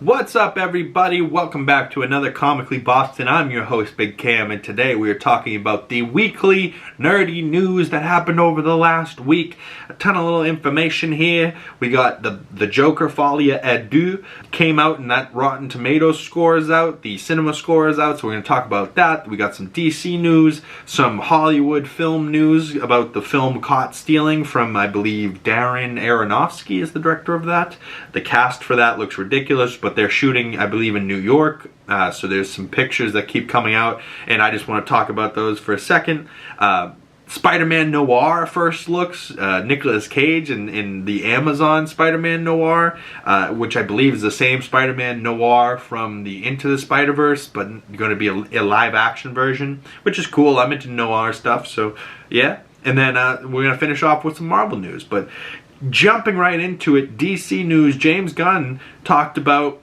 What's up, everybody? Welcome back to another Comically Boston. I'm your host, Big Cam, and today we are talking about the weekly nerdy news that happened over the last week. A ton of little information here. We got the Joker Folie à Deux came out, and that Rotten Tomatoes score is out. The cinema score is out, so we're going to talk about that. We got some DC news, some Hollywood film news about the film Caught Stealing from, I believe, Darren Aronofsky is the director of that. The cast for that looks ridiculous, but they're shooting, I believe, in New York, so there's some pictures that keep coming out, and I just want to talk about those for a second. Spiderman Noir first looks, Nicolas Cage in the Amazon Spiderman Noir, which I believe is the same Spiderman Noir from the Into the Spider-Verse, but going to be a live-action version, which is cool. I'm into noir stuff, so yeah. And then we're going to finish off with some Marvel news, but jumping right into it, DC news, James Gunn talked about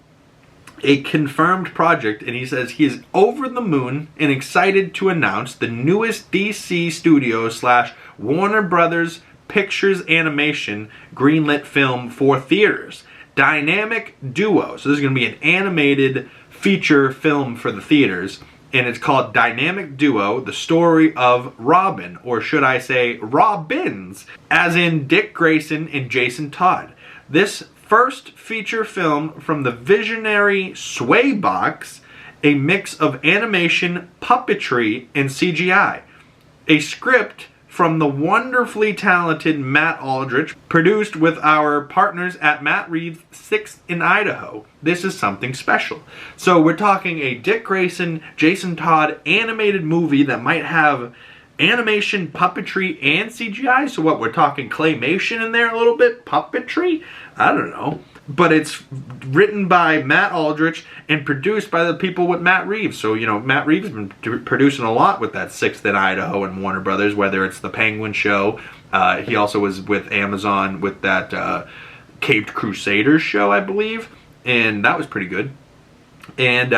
a confirmed project, and he says he is over the moon and excited to announce the newest DC Studios / Warner Brothers Pictures Animation greenlit film for theaters. Dynamic Duo. So this is going to be an animated feature film for the theaters, and it's called Dynamic Duo, the story of Robin, or should I say Robins, as in Dick Grayson and Jason Todd. This first feature film from the visionary Swaybox, a mix of animation, puppetry, and CGI. A script from the wonderfully talented Matt Aldrich, produced with our partners at Matt Reeves' 6th in Idaho. This is something special. So we're talking a Dick Grayson, Jason Todd animated movie that might have animation, puppetry, and CGI. So what, we're talking claymation in there a little bit? Puppetry? I don't know. But it's written by Matt Aldrich and produced by the people with Matt Reeves. So, you know, Matt Reeves has been producing a lot with that 6th in Idaho and Warner Brothers, whether it's the Penguin show. He also was with Amazon with that Caped Crusaders show, I believe. And that was pretty good. And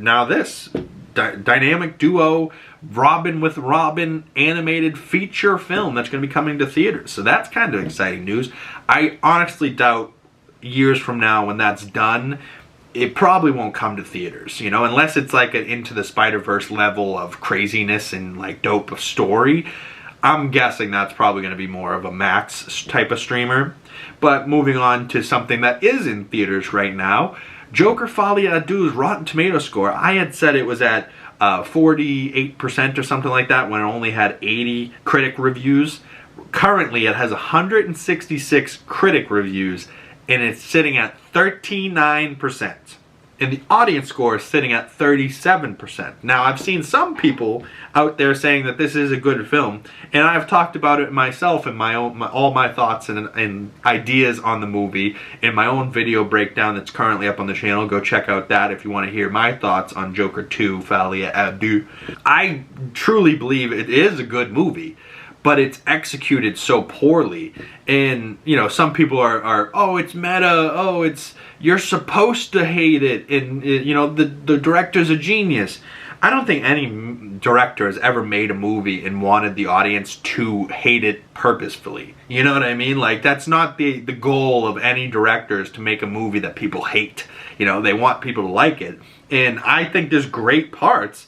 now this Dynamic Duo Robin with Robin animated feature film that's going to be coming to theaters. So that's kind of exciting news. I honestly doubt years from now when that's done, it probably won't come to theaters, you know, unless it's like an Into the Spider-Verse level of craziness and like dope story. I'm guessing that's probably going to be more of a Max type of streamer. But moving on to something that is in theaters right now, Joker Folie à Deux's Rotten Tomatoes score. I had said it was at 48% or something like that when it only had 80 critic reviews. Currently, it has 166 critic reviews, and it's sitting at 39%. And the audience score is sitting at 37%. Now, I've seen some people out there saying that this is a good film, and I've talked about it myself and all my thoughts and ideas on the movie in my own video breakdown that's currently up on the channel. Go check out that if you want to hear my thoughts on Joker 2, Folie à Deux. I truly believe it is a good movie, but it's executed so poorly. And, you know, some people are oh, it's meta, oh, you're supposed to hate it, and, you know, the director's a genius. I don't think any director has ever made a movie and wanted the audience to hate it purposefully. You know what I mean? Like, that's not the goal of any director, is to make a movie that people hate. You know, they want people to like it. And I think there's great parts,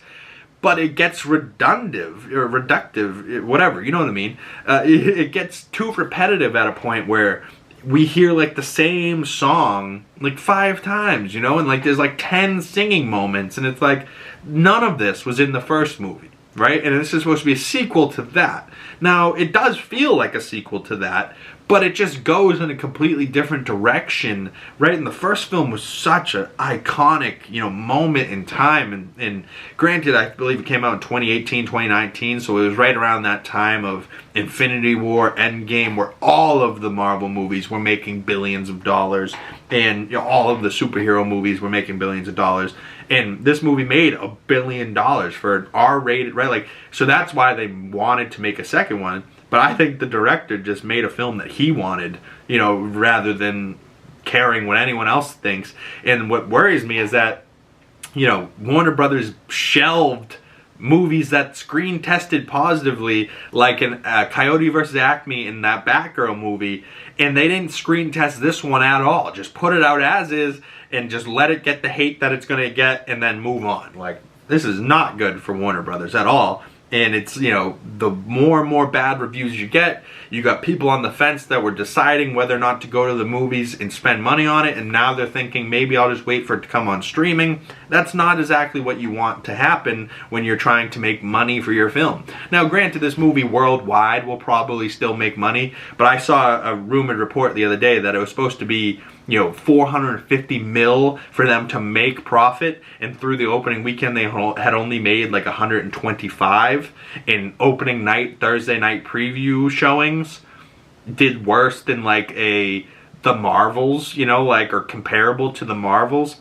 but it gets redundant or reductive, whatever, you know what I mean? It gets too repetitive at a point where we hear like the same song like 5 times, you know, and like there's like 10 singing moments, and it's like none of this was in the first movie, right? And this is supposed to be a sequel to that. Now, it does feel like a sequel to that, but it just goes in a completely different direction, right? And the first film was such an iconic, you know, moment in time. And granted, I believe it came out in 2018, 2019, so it was right around that time of Infinity War, Endgame, where all of the Marvel movies were making billions of dollars, and, you know, all of the superhero movies were making billions of dollars. And this movie made $1 billion for an R-rated, right? Like, so that's why they wanted to make a second one. But I think the director just made a film that he wanted, you know, rather than caring what anyone else thinks. And what worries me is that, you know, Warner Brothers shelved movies that screen tested positively, like in Coyote vs. Acme in that Batgirl movie, and they didn't screen test this one at all. Just put it out as is, and just let it get the hate that it's going to get and then move on. Like, this is not good for Warner Brothers at all. And it's, you know, the more and more bad reviews you get, you got people on the fence that were deciding whether or not to go to the movies and spend money on it, and now they're thinking, maybe I'll just wait for it to come on streaming. That's not exactly what you want to happen when you're trying to make money for your film. Now, granted, this movie worldwide will probably still make money, but I saw a rumored report the other day that it was supposed to be, you know, 450 mil for them to make profit, and through the opening weekend they had only made like 125. In opening night, Thursday night preview showings did worse than like the Marvels, you know, like, or comparable to the Marvels.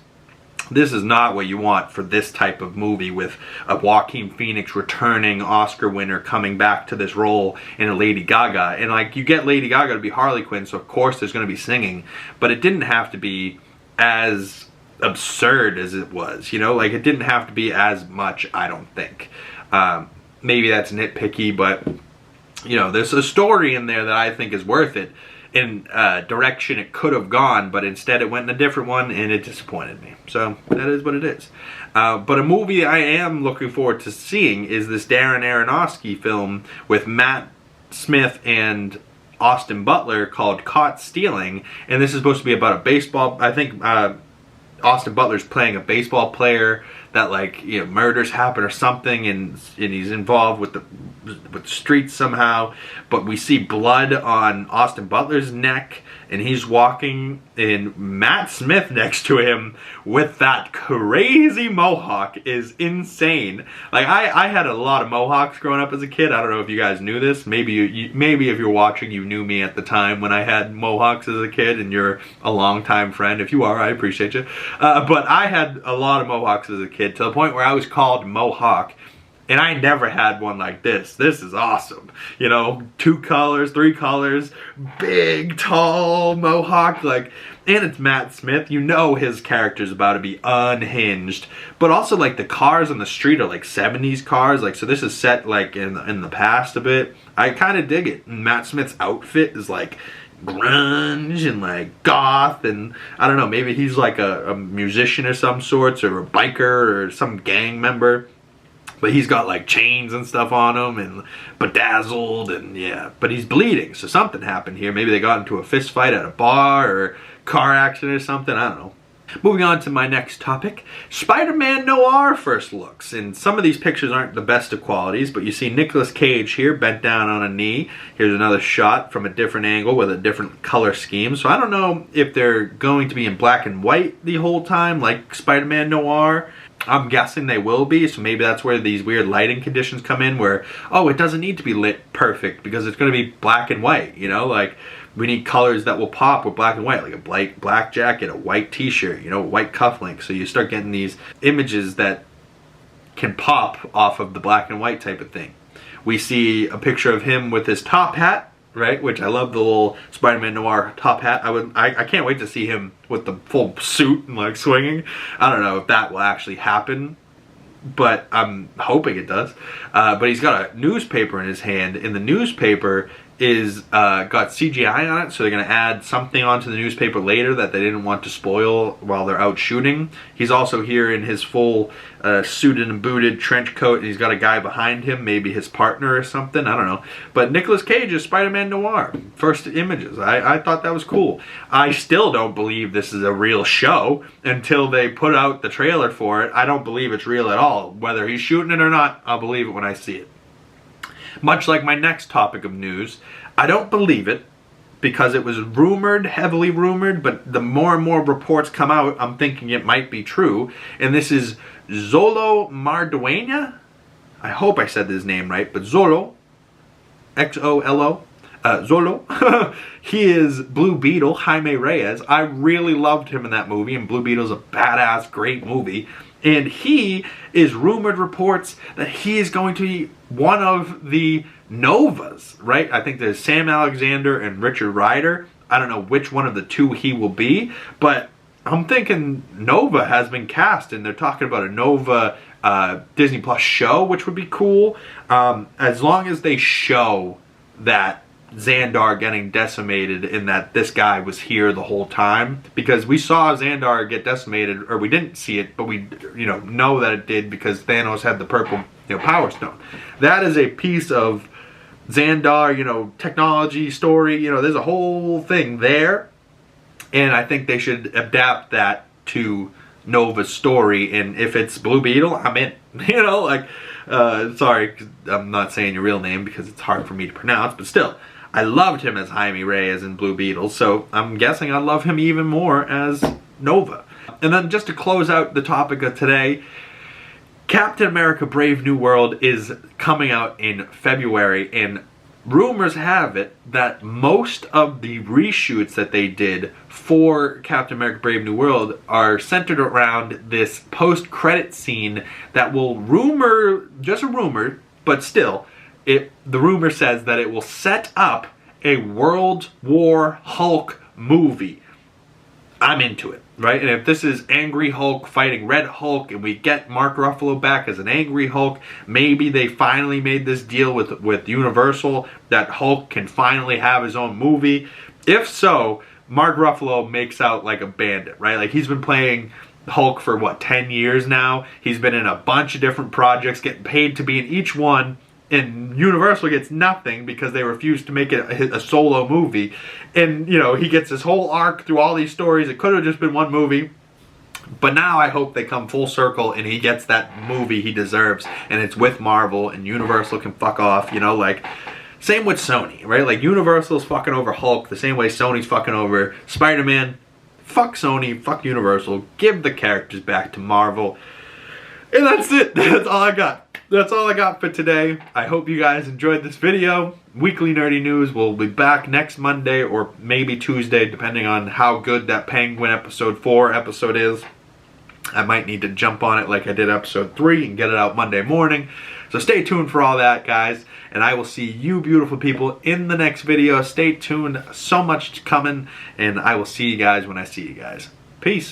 This is not what you want for this type of movie, with a Joaquin Phoenix returning Oscar winner coming back to this role in a Lady Gaga. And like, you get Lady Gaga to be Harley Quinn, so of course there's going to be singing, but it didn't have to be as absurd as it was, you know, like, it didn't have to be as much, I don't think. Maybe that's nitpicky, but, you know, there's a story in there that I think is worth it in a direction it could have gone, but instead it went in a different one, and it disappointed me. So that is what it is. But a movie I am looking forward to seeing is this Darren Aronofsky film with Matt Smith and Austin Butler called Caught Stealing, and this is supposed to be about a baseball, I think Austin Butler's playing a baseball player that, like, you know, murders happen or something, and he's involved with the streets somehow. But we see blood on Austin Butler's neck, and he's walking, and Matt Smith next to him with that crazy mohawk is insane. Like, I had a lot of mohawks growing up as a kid. I don't know if you guys knew this. Maybe maybe if you're watching, you knew me at the time when I had mohawks as a kid, and you're a longtime friend. If you are, I appreciate you. But I had a lot of mohawks as a kid, to the point where I was called Mohawk. And I never had one like this. This is awesome. You know, 2 colors, 3 colors, big, tall mohawk. Like, and it's Matt Smith. You know his character's about to be unhinged. But also, like, the cars on the street are like 70s cars. Like, so this is set like in the past a bit. I kind of dig it. And Matt Smith's outfit is like grunge and like goth, and I don't know, maybe he's like a musician of some sorts, or a biker, or some gang member. But he's got like chains and stuff on him, and bedazzled, and yeah. But he's bleeding, so something happened here. Maybe they got into a fist fight at a bar, or car accident or something, I don't know. Moving on to my next topic, Spiderman Noir first looks. And some of these pictures aren't the best of qualities, but you see Nicolas Cage here bent down on a knee. Here's another shot from a different angle with a different color scheme. So I don't know if they're going to be in black and white the whole time, like Spider-Man Noir. I'm guessing they will be, so maybe that's where these weird lighting conditions come in, where, oh, it doesn't need to be lit perfect because it's going to be black and white, you know? Like, we need colors that will pop with black and white, like a black jacket, a white t-shirt, you know, white cufflinks. So you start getting these images that can pop off of the black and white type of thing. We see a picture of him with his top hat, right? Which I love, the little Spider-Man Noir top hat. I can't wait to see him with the full suit and like swinging. I don't know if that will actually happen, but I'm hoping it does. But he's got a newspaper in his hand, and the newspaper is got CGI on it, so they're going to add something onto the newspaper later that they didn't want to spoil while they're out shooting. He's also here in his full suited and booted trench coat, and he's got a guy behind him, maybe his partner or something, I don't know. But Nicolas Cage is Spider-Man Noir. First images. I thought that was cool. I still don't believe this is a real show until they put out the trailer for it. I don't believe it's real at all. Whether he's shooting it or not, I'll believe it when I see it. Much like my next topic of news, I don't believe it because it was rumored, heavily rumored, but the more and more reports come out, I'm thinking it might be true. And this is Xolo Maridueña. I hope I said his name right, but Xolo, X-O-L-O, Xolo. He is Blue Beetle, Jaime Reyes. I really loved him in that movie, and Blue Beetle's a badass, great movie. And he is rumored reports that he is going to be one of the Novas, right? I think there's Sam Alexander and Richard Rider. I don't know which one of the two he will be, but I'm thinking Nova has been cast, and they're talking about a Nova Disney Plus show, which would be cool. As long as they show that Xandar getting decimated in that this guy was here the whole time, because we saw Xandar get decimated, or we didn't see it, but we know that it did because Thanos had the purple Power Stone. That is a piece of Xandar, technology, story, there's a whole thing there, and I think they should adapt that to Nova's story. And if it's Blue Beetle, I'm in. Sorry, I'm not saying your real name because it's hard for me to pronounce, but still, I loved him as Jaime Reyes in Blue Beetle, so I'm guessing I love him even more as Nova. And then just to close out the topic of today, Captain America Brave New World is coming out in February, and rumors have it that most of the reshoots that they did for Captain America Brave New World are centered around this post-credit scene that will just a rumor, but still, the rumor says that it will set up a World War Hulk movie. I'm into it, right? And if this is Angry Hulk fighting Red Hulk and we get Mark Ruffalo back as an Angry Hulk, maybe they finally made this deal with Universal that Hulk can finally have his own movie. If so, Mark Ruffalo makes out like a bandit, right? Like, he's been playing Hulk for, what, 10 years now? He's been in a bunch of different projects, getting paid to be in each one. And Universal gets nothing because they refuse to make it a solo movie. And, he gets this whole arc through all these stories. It could have just been one movie. But now I hope they come full circle and he gets that movie he deserves. And it's with Marvel, and Universal can fuck off, Same with Sony, right? Like, Universal's fucking over Hulk the same way Sony's fucking over Spider-Man. Fuck Sony, fuck Universal. Give the characters back to Marvel. And that's it. That's all I got. That's all I got for today. I hope you guys enjoyed this video. Weekly Nerdy News will be back next Monday or maybe Tuesday, depending on how good that Penguin episode 4 episode is. I might need to jump on it like I did episode 3 and get it out Monday morning. So stay tuned for all that, guys. And I will see you beautiful people in the next video. Stay tuned. So much coming. And I will see you guys when I see you guys. Peace.